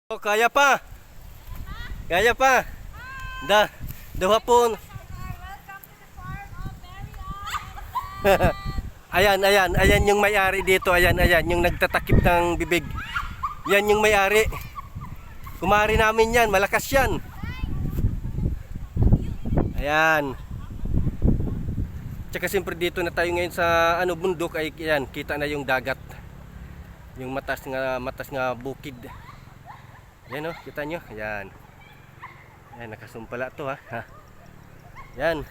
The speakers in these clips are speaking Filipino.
Oh, kaya pa. Kaya pa. Hapon. Ayan yung may-ari dito. Ayan, yung nagtatakip ng bibig. Yan yung may-ari. Kumari namin yan, malakas yan. Ayan. Tsaka siyempre dito na tayo ngayon sa bundok ay yan, kita na yung dagat. Yung matas nga bukid. Yan oh, kita nyo. Ayan. Ayan, nakasumpala to ha. Yan.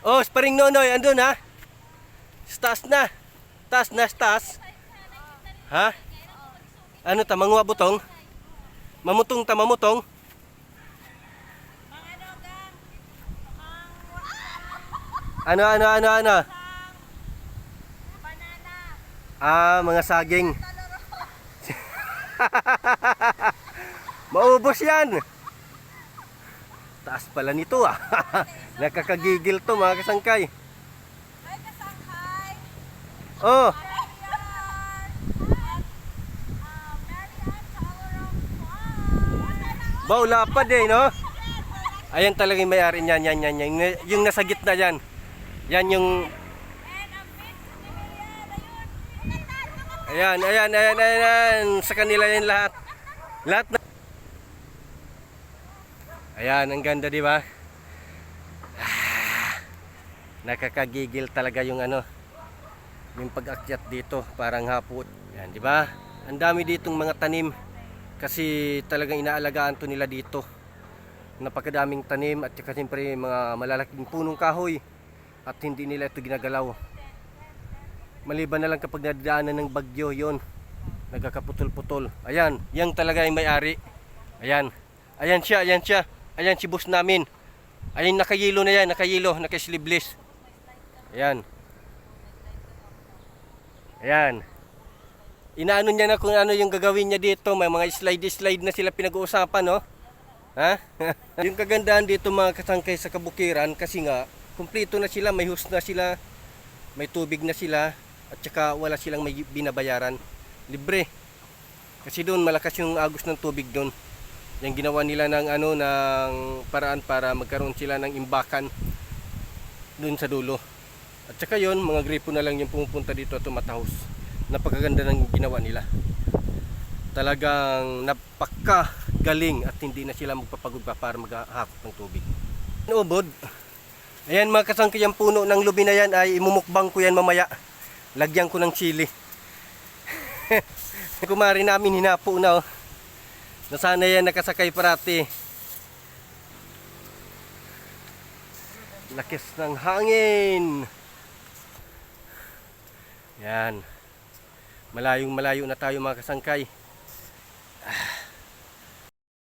Oh, Sparing Nonoy, andun ha. Taas na. Taas. Ha? Ano ta, manguha butong? Mamutong ta, mamutong? Ano? Banana. Mga saging. Maubos yan. Taas pala nito Nakakagigil to mga kasangkay. Ay, kasangkay. Oh. Baula pa din, no? Ayan talaga yung may-ari niyan, yan. Yung nasa gitna yan. Yan yung... Ayan. Sa kanila yan lahat. Lahat na... Ayan, ang ganda, di ba? Nakakagigil talaga yung yung pag-akyat dito, parang hapon. Yan, di ba? Ang dami ditong mga tanim kasi talagang inaalagaan to nila dito. Napakadaming tanim at saka siyempre mga malalaking punong kahoy at hindi nila ito ginagalaw. Maliban na lang kapag nadaanan ng bagyo yon, nagkakaputol-putol. Ayan, yang talaga yung may-ari. Ayan siya. Ayan si boss namin. Ayan, nakayilo na yan, nakasleeveless. Ayan. Inaano niya na kung ano yung gagawin niya dito. May mga slide na sila pinag-uusapan, no? Ha? Yung kagandahan dito mga kasangkay sa kabukiran kasi nga, kumpleto na sila, may hose na sila, may tubig na sila, at saka wala silang may binabayaran. Libre. Kasi doon malakas yung agos ng tubig doon. Yung ginawa nila ng ng paraan para magkaroon sila ng imbakan doon sa dulo. At saka yon, mga gripo na lang yung pumupunta dito at tumatahos. Napakaganda ng ginawa nila. Talagang napakagaling at hindi na sila magpapagod pa para maghahakot ng tubig. Ubod. Ayan mga kasangkay, yung puno ng lubi na yan ay imumukbang ko yan mamaya. Lagyan ko ng chili. Kumari namin hinapo na Nasana yan nakasakay parati. Lakas ng hangin. Yan. Malayong malayo na tayo mga kasangkay.